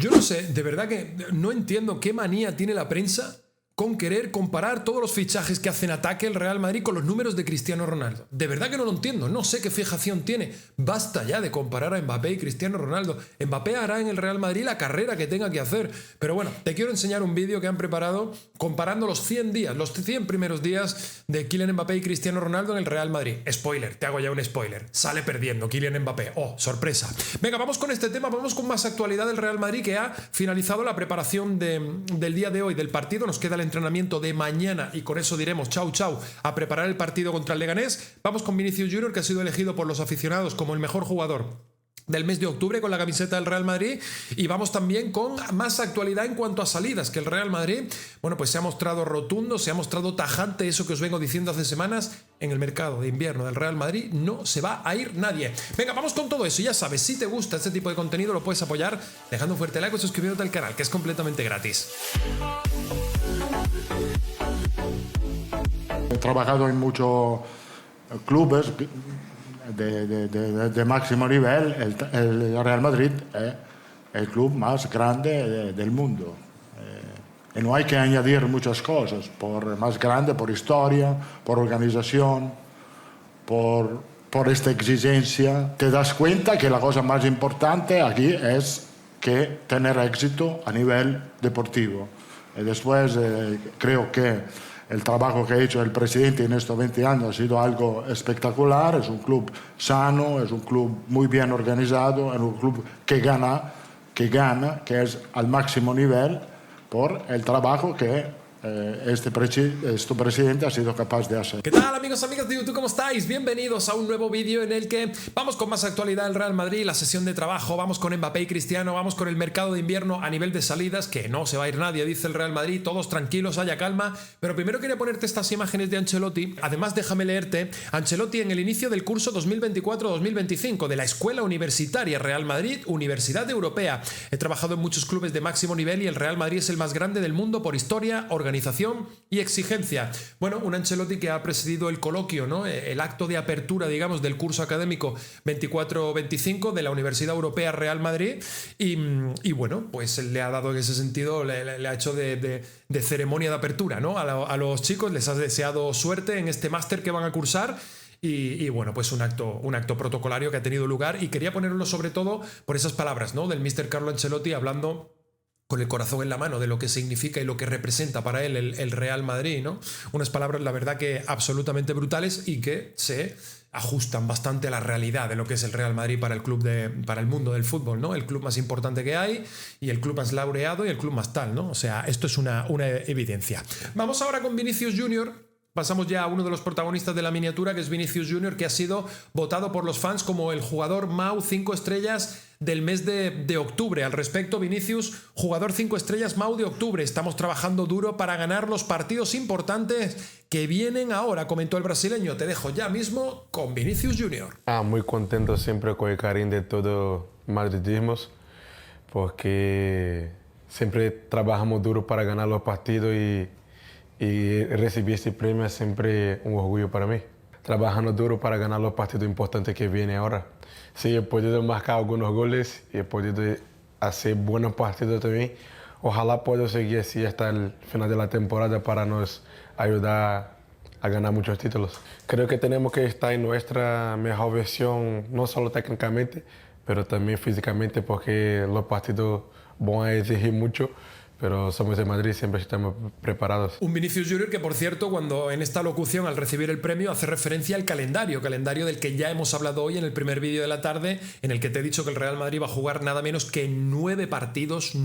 Yo no sé, de verdad que no entiendo qué manía tiene la prensa con querer comparar todos los fichajes que hacen ataque el Real Madrid con los números de Cristiano Ronaldo. De verdad que no lo entiendo, no sé qué fijación tiene. Basta ya de comparar a Mbappé y Cristiano Ronaldo. Mbappé hará en el Real Madrid la carrera que tenga que hacer. Pero bueno, te quiero enseñar un vídeo que han preparado comparando los 100 días, los 100 primeros días de Kylian Mbappé y Cristiano Ronaldo en el Real Madrid. Spoiler, te hago ya un spoiler. Sale perdiendo Kylian Mbappé. Oh, sorpresa. Venga, vamos con este tema, vamos con más actualidad del Real Madrid, que ha finalizado la preparación del día de hoy, del partido. Nos queda el entrenamiento de mañana y con eso diremos chau chau a preparar el partido contra el Leganés. Vamos con Vinicius Junior, que ha sido elegido por los aficionados como el mejor jugador del mes de octubre con la camiseta del Real Madrid, y vamos también con más actualidad en cuanto a salidas, que el Real Madrid, bueno, pues se ha mostrado rotundo, se ha mostrado tajante, eso que os vengo diciendo hace semanas. En el mercado de invierno del Real Madrid no se va a ir nadie. Venga, vamos con todo eso. Ya sabes, si te gusta este tipo de contenido lo puedes apoyar dejando un fuerte like o suscribiéndote al canal, que es completamente gratis. He trabajado en muchos clubes de máximo nivel. El Real Madrid es el club más grande del mundo. Y no hay que añadir muchas cosas, más grande por historia, por organización, por esta exigencia. Te das cuenta que la cosa más importante aquí es que tener éxito a nivel deportivo. Y después creo que el trabajo que ha hecho el presidente en estos 20 años ha sido algo espectacular. Es un club sano, es un club muy bien organizado, es un club que gana, que es al máximo nivel por el trabajo que este presidente ha sido capaz de hacer. ¿Qué tal, amigos, amigas de YouTube? ¿Cómo estáis? Bienvenidos a un nuevo vídeo en el que vamos con más actualidad del Real Madrid, la sesión de trabajo, vamos con Mbappé y Cristiano, vamos con el mercado de invierno a nivel de salidas, que no se va a ir nadie, dice el Real Madrid, todos tranquilos, haya calma. Pero primero quería ponerte estas imágenes de Ancelotti. Además, déjame leerte, Ancelotti en el inicio del curso 2024-2025 de la Escuela Universitaria Real Madrid, Universidad Europea. He trabajado en muchos clubes de máximo nivel y el Real Madrid es el más grande del mundo por historia, organización y exigencia. Bueno, un Ancelotti que ha presidido el coloquio, ¿no? El acto de apertura, digamos, del curso académico 24-25 de la Universidad Europea Real Madrid, y bueno, pues le ha dado en ese sentido, le ha hecho de ceremonia de apertura, ¿no? A los chicos les ha deseado suerte en este máster que van a cursar. Y bueno, pues un acto protocolario que ha tenido lugar, y quería ponerlo sobre todo por esas palabras, ¿no? Del míster Carlo Ancelotti, hablando con el corazón en la mano de lo que significa y lo que representa para él el Real Madrid, ¿no? Unas palabras, la verdad, que absolutamente brutales y que se ajustan bastante a la realidad de lo que es el Real Madrid para el mundo del fútbol, ¿no? El club más importante que hay y el club más laureado y el club más tal, ¿no? O sea, esto es una evidencia. Vamos ahora con Vinicius Junior. Pasamos ya a uno de los protagonistas de la miniatura, que es Vinicius Junior, que ha sido votado por los fans como el jugador Mau 5 estrellas del mes de octubre. Al respecto, Vinicius, jugador 5 estrellas Mau de octubre. Estamos trabajando duro para ganar los partidos importantes que vienen ahora, comentó el brasileño. Te dejo ya mismo con Vinicius Junior. Muy contento siempre con el cariño de todo madridismo, porque siempre trabajamos duro para ganar los partidos y recibir este premio es siempre un orgullo para mí. Trabajando duro para ganar los partidos importantes que vienen ahora. Sí, he podido marcar algunos goles y he podido hacer buenos partidos también. Ojalá pueda seguir así hasta el final de la temporada para nos ayudar a ganar muchos títulos. Creo que tenemos que estar en nuestra mejor versión, no solo técnicamente, pero también físicamente, porque los partidos van a exigir mucho. Pero somos de Madrid, siempre estamos preparados. Un Vinicius Junior que, por cierto, cuando en esta locución, al recibir el premio, hace referencia al calendario del que ya hemos hablado hoy en el primer vídeo de la tarde, en el que te he dicho que el Real Madrid va a jugar nada menos que 9 partidos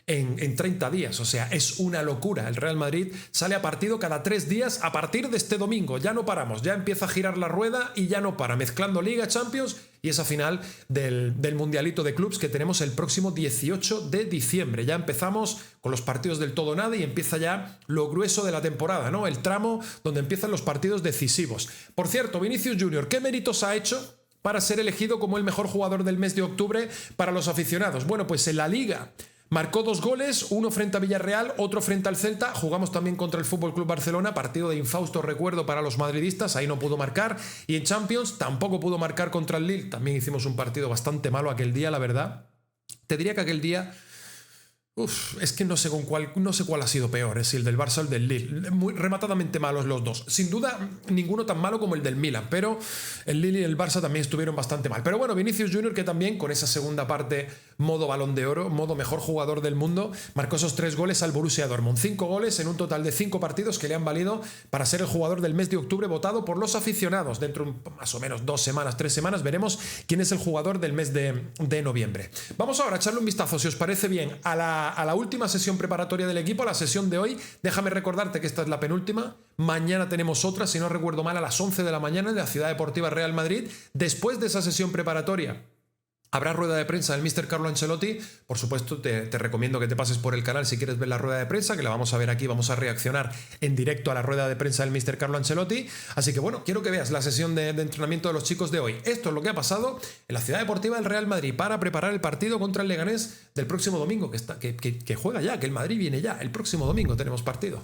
en 30 días. O sea, es una locura. El Real Madrid sale a partido cada 3 días a partir de este domingo. Ya no paramos, ya empieza a girar la rueda y ya no para, mezclando Liga, Champions y esa final del Mundialito de Clubs que tenemos el próximo 18 de diciembre. Ya empezamos con los partidos del todo nada y empieza ya lo grueso de la temporada, ¿no? El tramo donde empiezan los partidos decisivos. Por cierto, Vinicius Junior, ¿qué méritos ha hecho para ser elegido como el mejor jugador del mes de octubre para los aficionados? Bueno, pues en la Liga marcó 2 goles, uno frente a Villarreal, otro frente al Celta. Jugamos también contra el FC Barcelona, partido de infausto recuerdo para los madridistas, ahí no pudo marcar. Y en Champions tampoco pudo marcar contra el Lille, también hicimos un partido bastante malo aquel día, la verdad. te diría que aquel día... es que no sé cuál ha sido peor, si el del Barça o el del Lille. Muy rematadamente malos los dos. Sin duda, ninguno tan malo como el del Milan, pero el Lille y el Barça también estuvieron bastante mal. Pero bueno, Vinicius Junior, que también con esa segunda parte, modo Balón de Oro, modo mejor jugador del mundo, marcó esos 3 goles al Borussia Dortmund. 5 goles en un total de 5 partidos que le han valido para ser el jugador del mes de octubre votado por los aficionados. Dentro de más o menos 2 semanas, 3 semanas, veremos quién es el jugador del mes de noviembre. Vamos ahora a echarle un vistazo, si os parece bien, a la última sesión preparatoria del equipo, a la sesión de hoy. Déjame recordarte que esta es la penúltima. Mañana tenemos otra, si no recuerdo mal, a las 11 de la mañana en la Ciudad Deportiva Real Madrid. Después de esa sesión preparatoria habrá rueda de prensa del Mr. Carlo Ancelotti. Por supuesto, te recomiendo que te pases por el canal si quieres ver la rueda de prensa, que la vamos a ver aquí, vamos a reaccionar en directo a la rueda de prensa del Mr. Carlo Ancelotti. Así que bueno, quiero que veas la sesión de entrenamiento de los chicos de hoy. Esto es lo que ha pasado en la Ciudad Deportiva del Real Madrid para preparar el partido contra el Leganés del próximo domingo, que juega ya, que el Madrid viene ya. El próximo domingo tenemos partido.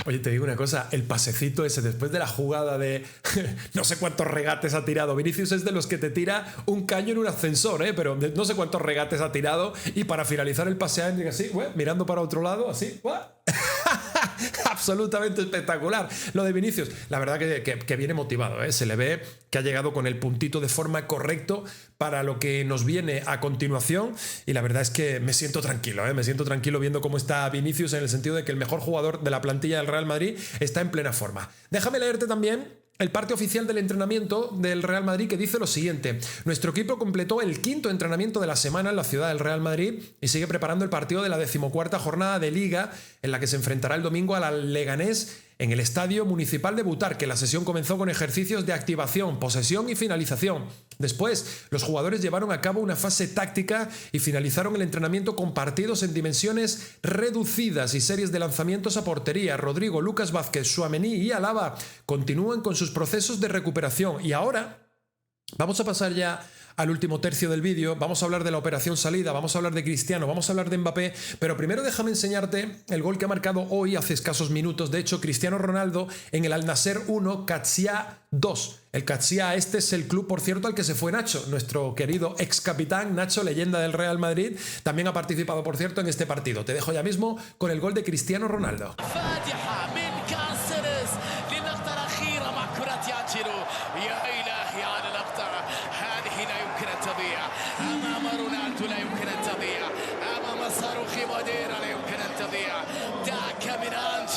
Oye, te digo una cosa, el pasecito ese después de la jugada de no sé cuántos regates ha tirado. Vinicius es de los que te tira un caño en un ascensor, pero no sé cuántos regates ha tirado, y para finalizar el pase así, mirando para otro lado, así, absolutamente espectacular lo de Vinicius. La verdad que viene motivado, se le ve que ha llegado con el puntito de forma correcto para lo que nos viene a continuación, y la verdad es que me siento tranquilo, me siento tranquilo viendo cómo está Vinicius, en el sentido de que el mejor jugador de la plantilla del Real Madrid está en plena forma. Déjame leerte también el parte oficial del entrenamiento del Real Madrid, que dice lo siguiente: nuestro equipo completó el 5º entrenamiento de la semana en la ciudad del Real Madrid y sigue preparando el partido de la 14ª jornada de Liga, en la que se enfrentará el domingo al Leganés en el Estadio Municipal de Butarque. La sesión comenzó con ejercicios de activación, posesión y finalización. Después, los jugadores llevaron a cabo una fase táctica y finalizaron el entrenamiento con partidos en dimensiones reducidas y series de lanzamientos a portería. Rodrigo, Lucas Vázquez, Tchouaméni y Alaba continúan con sus procesos de recuperación. Y ahora vamos a pasar ya al último tercio del vídeo. Vamos a hablar de la operación salida, vamos a hablar de Cristiano, vamos a hablar de Mbappé, pero primero déjame enseñarte el gol que ha marcado hoy, hace escasos minutos, de hecho, Cristiano Ronaldo en el Al Nassr 1, Qadsiya 2. El Qadsiya, este es el club, por cierto, al que se fue Nacho, nuestro querido ex capitán Nacho, leyenda del Real Madrid. También ha participado, por cierto, en este partido. Te dejo ya mismo con el gol de Cristiano Ronaldo.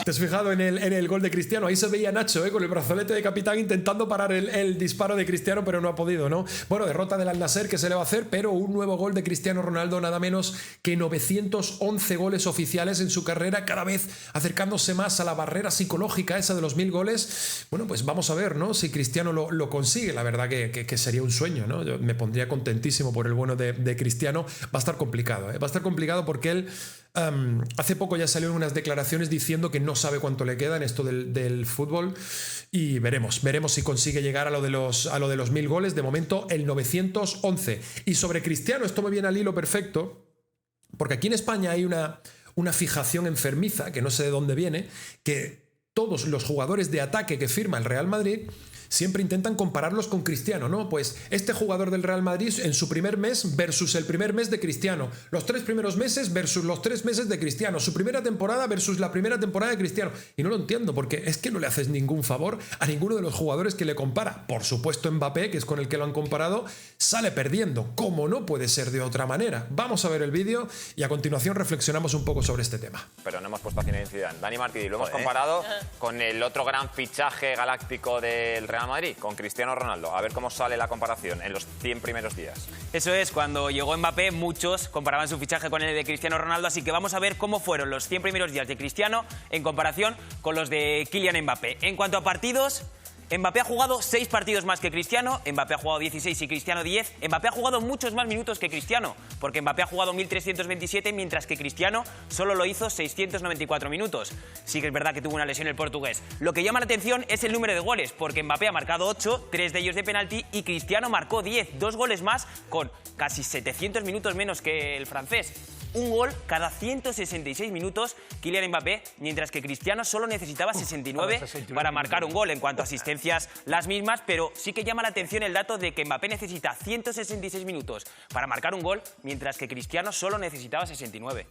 ¿Te has fijado en el gol de Cristiano? Ahí se veía Nacho, con el brazalete de capitán intentando parar el disparo de Cristiano, pero no ha podido, ¿no? Bueno, derrota del Al Nassr, que se le va a hacer, pero un nuevo gol de Cristiano Ronaldo, nada menos que 911 goles oficiales en su carrera, cada vez acercándose más a la barrera psicológica esa de los 1000 goles. Bueno, pues vamos a ver, ¿no?, si Cristiano lo consigue. La verdad que sería un sueño, ¿no? Yo me pondría contentísimo por el bueno de Cristiano. Va a estar complicado, Va a estar complicado porque él hace poco ya salió en unas declaraciones diciendo que no sabe cuánto le queda en esto del fútbol, y veremos si consigue llegar a lo de los 1000 goles. De momento el 911. Y sobre Cristiano, esto me viene al hilo perfecto, porque aquí en España hay una fijación enfermiza, que no sé de dónde viene, que todos los jugadores de ataque que firma el Real Madrid siempre intentan compararlos con Cristiano, ¿no? Pues este jugador del Real Madrid en su primer mes versus el primer mes de Cristiano, los 3 primeros meses versus los 3 meses de Cristiano, su primera temporada versus la primera temporada de Cristiano. Y no lo entiendo, porque es que no le haces ningún favor a ninguno de los jugadores que le compara. Por supuesto, Mbappé, que es con el que lo han comparado, sale perdiendo, como no puede ser de otra manera. Vamos a ver el vídeo y a continuación reflexionamos un poco sobre este tema. Pero no hemos puesto a Zinedine Zidane. Dani Martí, lo hemos comparado con el otro gran fichaje galáctico del Real Madrid, con Cristiano Ronaldo. A ver cómo sale la comparación en los 100 primeros días. Eso es, cuando llegó Mbappé, muchos comparaban su fichaje con el de Cristiano Ronaldo, así que vamos a ver cómo fueron los 100 primeros días de Cristiano en comparación con los de Kylian Mbappé. En cuanto a partidos, Mbappé ha jugado 6 partidos más que Cristiano, Mbappé ha jugado 16 y Cristiano 10. Mbappé ha jugado muchos más minutos que Cristiano, porque Mbappé ha jugado 1.327, mientras que Cristiano solo lo hizo 694 minutos. Sí que es verdad que tuvo una lesión el portugués. Lo que llama la atención es el número de goles, porque Mbappé ha marcado 8, 3 de ellos de penalti, y Cristiano marcó 10, 2 goles más, con casi 700 minutos menos que el francés. Un gol cada 166 minutos Kylian Mbappé, mientras que Cristiano solo necesitaba 69 para marcar un gol. En cuanto a asistencias, las mismas, pero sí que llama la atención el dato de que Mbappé necesita 166 minutos para marcar un gol, mientras que Cristiano solo necesitaba 69.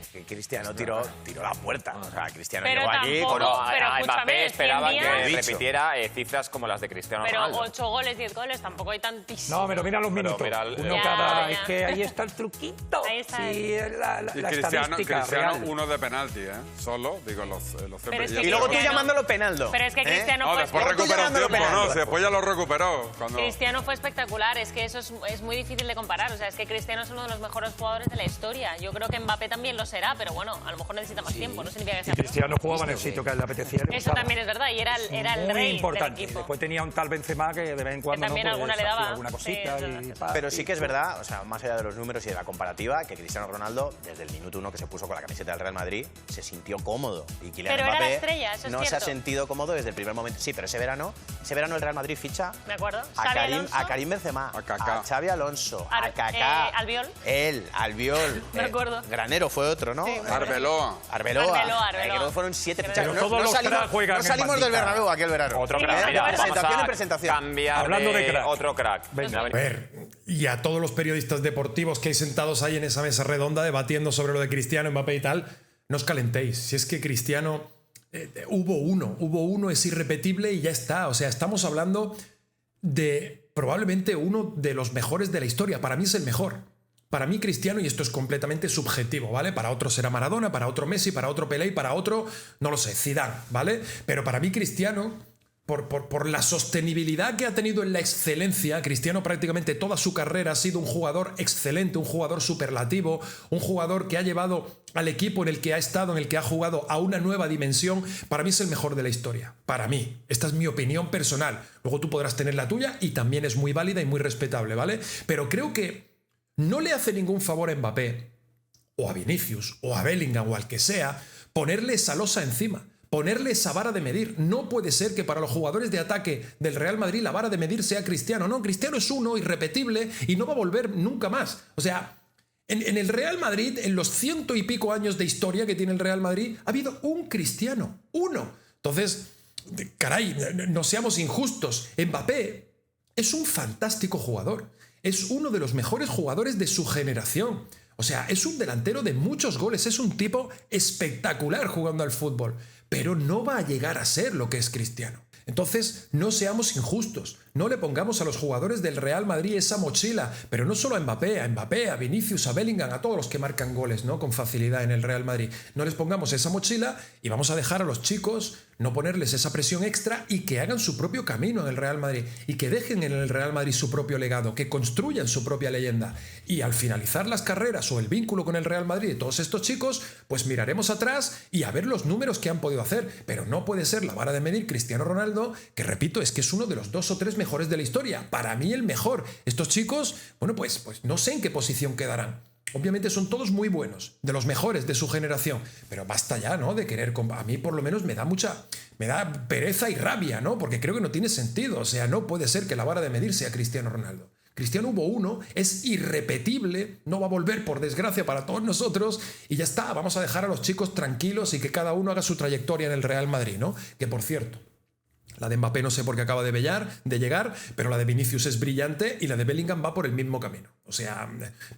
Es que Cristiano tiró la puerta. O sea, Cristiano Pero llegó allí tampoco- con... pero A escúchame, Mbappé 100 esperaba días. que Bicho. repitiera cifras como las de Cristiano Pero Ronaldo. 8 goles, 10 goles, tampoco hay tantísimo. No, pero mira los Pero minutos. mira Uno Ya, cada... ya. Es que ahí está el truquito. Ahí está Sí, la Y estadística Cristiano real. uno de penalti, ¿eh? Solo, digo, los Pero es que Y luego tú Cristiano- llamándolo penaldo. Pero es que Cristiano No, fue después Luego tú recuperó un llamándolo tiempo, penalti. ¿no? Después ya lo recuperó. Cuando... Cristiano fue espectacular, es que eso es muy difícil de comparar. O sea, es que Cristiano es uno de los mejores jugadores de la historia. Yo creo que Mbappé también lo será, pero bueno, a lo mejor necesita más tiempo, no significa que sea. Y Cristiano jugaba en el sitio que a él le apetecía. le Eso gustaba. también es verdad, y era el Muy rey importante. del equipo. Después tenía un tal Benzema que de vez en cuando también no, alguna le hacía daba. alguna Sí, cosita es verdad. y tal. Pero sí que es verdad, o sea, más allá de los números y de la comparativa, que Cristiano Ronaldo, desde el minuto 1 que se puso con la camiseta del Real Madrid, se sintió cómodo. Y Kylian Pero era Mbappé la estrella, eso es no se ha cierto. sentido cómodo desde el primer momento. Sí, pero ese verano el Real Madrid ficha ¿Me acuerdo? a Xavi Karim, Alonso. a Karim Benzema, A Kaká. a Xavi Alonso, a Ar- Kaká, Albiol. él, Albiol, Me acuerdo. Granero fue otro, ¿no? Sí, me acuerdo. Arbeloa. Arbeloa. Arbeloa. Creo que fueron 7 Pero fichajes. todos los cracks juegan no en salimos del bandita. Bernabéu aquel verano. Otro Sí, crack. sí, Era sí. presentación Vamos y a presentación. Cambiar Hablando de crack. otro crack. Venga. A ver, y a todos los periodistas deportivos que hay sentados ahí en esa mesa redonda debatiendo sobre lo de Cristiano, Mbappé y tal, no os calentéis. Si es que Cristiano hubo uno, es irrepetible y ya está. O sea, estamos hablando de probablemente uno de los mejores de la historia. Para mí es el mejor. Para mí Cristiano, y esto es completamente subjetivo, ¿vale? Para otro será Maradona, para otro Messi, para otro Pelé y para otro, no lo sé, Zidane, ¿vale? Pero para mí Cristiano, por la sostenibilidad que ha tenido en la excelencia, Cristiano prácticamente toda su carrera ha sido un jugador excelente, un jugador superlativo, un jugador que ha llevado al equipo en el que ha estado, en el que ha jugado a una nueva dimensión. Para mí es el mejor de la historia, para mí. Esta es mi opinión personal. Luego tú podrás tener la tuya y también es muy válida y muy respetable, ¿vale? Pero creo que no le hace ningún favor a Mbappé, o a Vinicius, o a Bellingham, o al que sea, ponerle esa losa encima, ponerle esa vara de medir. No puede ser que para los jugadores de ataque del Real Madrid la vara de medir sea Cristiano. No, Cristiano es uno, irrepetible, y no va a volver nunca más. O sea, en el Real Madrid, en los 100 y pico años de historia que tiene el Real Madrid, ha habido un Cristiano, uno. Entonces, caray, no seamos injustos. Mbappé es un fantástico jugador. Es uno de los mejores jugadores de su generación. O sea, es un delantero de muchos goles, es un tipo espectacular jugando al fútbol, pero no va a llegar a ser lo que es Cristiano. Entonces, no seamos injustos, no le pongamos a los jugadores del Real Madrid esa mochila, pero no solo a Mbappé, a Vinicius, a Bellingham, a todos los que marcan goles, ¿no? Con facilidad en el Real Madrid. No les pongamos esa mochila y vamos a dejar a los chicos no ponerles esa presión extra y que hagan su propio camino en el Real Madrid y que dejen en el Real Madrid su propio legado, que construyan su propia leyenda. Y al finalizar las carreras o el vínculo con el Real Madrid de todos estos chicos, pues miraremos atrás y a ver los números que han podido hacer. Pero no puede ser la vara de medir Cristiano Ronaldo, que repito, es que es uno de los 2 o 3 mejores de la historia. Para mí el mejor. Estos chicos, bueno, pues no sé en qué posición quedarán. Obviamente son todos muy buenos, de los mejores de su generación, pero basta ya, ¿no? De querer... A mí por lo menos me da pereza y rabia, ¿no? Porque creo que no tiene sentido. O sea, no puede ser que la vara de medir sea Cristiano Ronaldo. Cristiano hubo uno, es irrepetible, no va a volver por desgracia para todos nosotros y ya está, vamos a dejar a los chicos tranquilos y que cada uno haga su trayectoria en el Real Madrid, ¿no? Que por cierto, La de Mbappé no sé por qué acaba de llegar, pero la de Vinicius es brillante y la de Bellingham va por el mismo camino. O sea,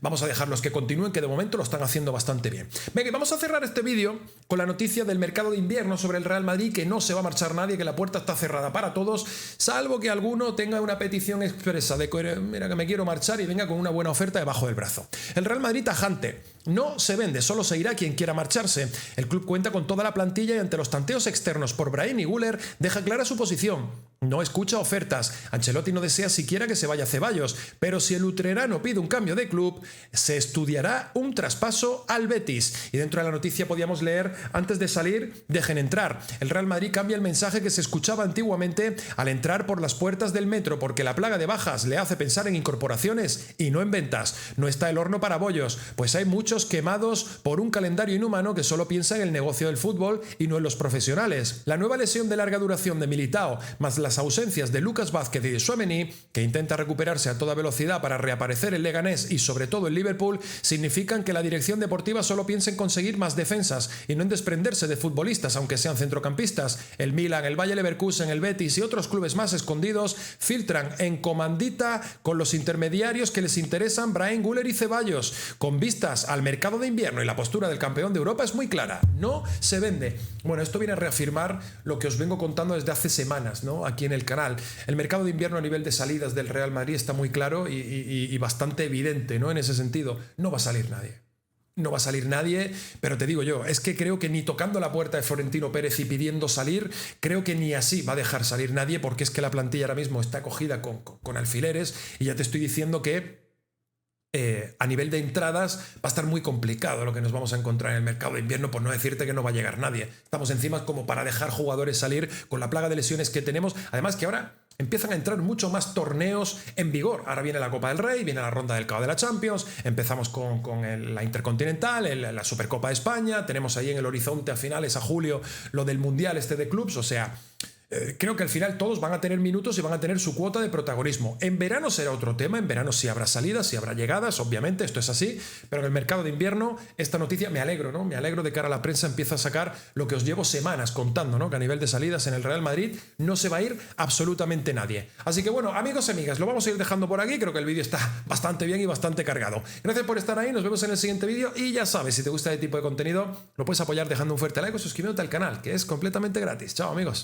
vamos a dejarlos que continúen, que de momento lo están haciendo bastante bien. Venga, vamos a cerrar este vídeo con la noticia del mercado de invierno sobre el Real Madrid, que no se va a marchar nadie, que la puerta está cerrada para todos, salvo que alguno tenga una petición expresa de mira que me quiero marchar y venga con una buena oferta debajo del brazo. El Real Madrid tajante. No se vende, solo se irá quien quiera marcharse. El club cuenta con toda la plantilla y ante los tanteos externos por Brahim y Güler deja clara su posición. No escucha ofertas. Ancelotti no desea siquiera que se vaya Ceballos, pero si el utrerano pide un cambio de club, se estudiará un traspaso al Betis. Y dentro de la noticia podíamos leer, antes de salir, dejen entrar. El Real Madrid cambia el mensaje que se escuchaba antiguamente al entrar por las puertas del metro, porque la plaga de bajas le hace pensar en incorporaciones y no en ventas. No está el horno para bollos, pues hay muchos quemados por un calendario inhumano que solo piensa en el negocio del fútbol y no en los profesionales. La nueva lesión de larga duración de Militao, más las ausencias de Lucas Vázquez y de Tchouaméni, que intenta recuperarse a toda velocidad para reaparecer en Leganés y sobre todo en Liverpool, significan que la dirección deportiva solo piensa en conseguir más defensas y no en desprenderse de futbolistas, aunque sean centrocampistas. El Milan, el Bayer Leverkusen, el Betis y otros clubes más escondidos filtran en comandita con los intermediarios que les interesan Brahim, Güler y Ceballos, con vistas al mercado de invierno, y la postura del campeón de Europa es muy clara: no se vende. Bueno, esto viene a reafirmar lo que os vengo contando desde hace semanas, ¿no?, aquí en el canal. El mercado de invierno a nivel de salidas del Real Madrid está muy claro y bastante evidente, ¿no?, en ese sentido. No va a salir nadie. No va a salir nadie, pero te digo yo, es que creo que ni tocando la puerta de Florentino Pérez y pidiendo salir, creo que ni así va a dejar salir nadie, porque es que la plantilla ahora mismo está cogida con alfileres, y ya te estoy diciendo que a nivel de entradas va a estar muy complicado lo que nos vamos a encontrar en el mercado de invierno, por no decirte que no va a llegar nadie. Estamos encima como para dejar jugadores salir con la plaga de lesiones que tenemos. Además que ahora empiezan a entrar mucho más torneos en vigor. Ahora viene la Copa del Rey, viene la ronda del CAO de la Champions, empezamos con la Intercontinental, la Supercopa de España, tenemos ahí en el horizonte a finales, a julio, lo del Mundial de clubs. O sea, creo que al final todos van a tener minutos y van a tener su cuota de protagonismo. En verano será otro tema, en verano sí habrá salidas, sí habrá llegadas, obviamente, esto es así, pero en el mercado de invierno esta noticia me alegro, ¿no? Me alegro de cara a la prensa empieza a sacar lo que os llevo semanas contando, ¿no?, que a nivel de salidas en el Real Madrid no se va a ir absolutamente nadie. Así que bueno, amigos y amigas, lo vamos a ir dejando por aquí, creo que el vídeo está bastante bien y bastante cargado. Gracias por estar ahí, nos vemos en el siguiente vídeo y ya sabes, si te gusta este tipo de contenido, lo puedes apoyar dejando un fuerte like o suscribiéndote al canal, que es completamente gratis. Chao, amigos.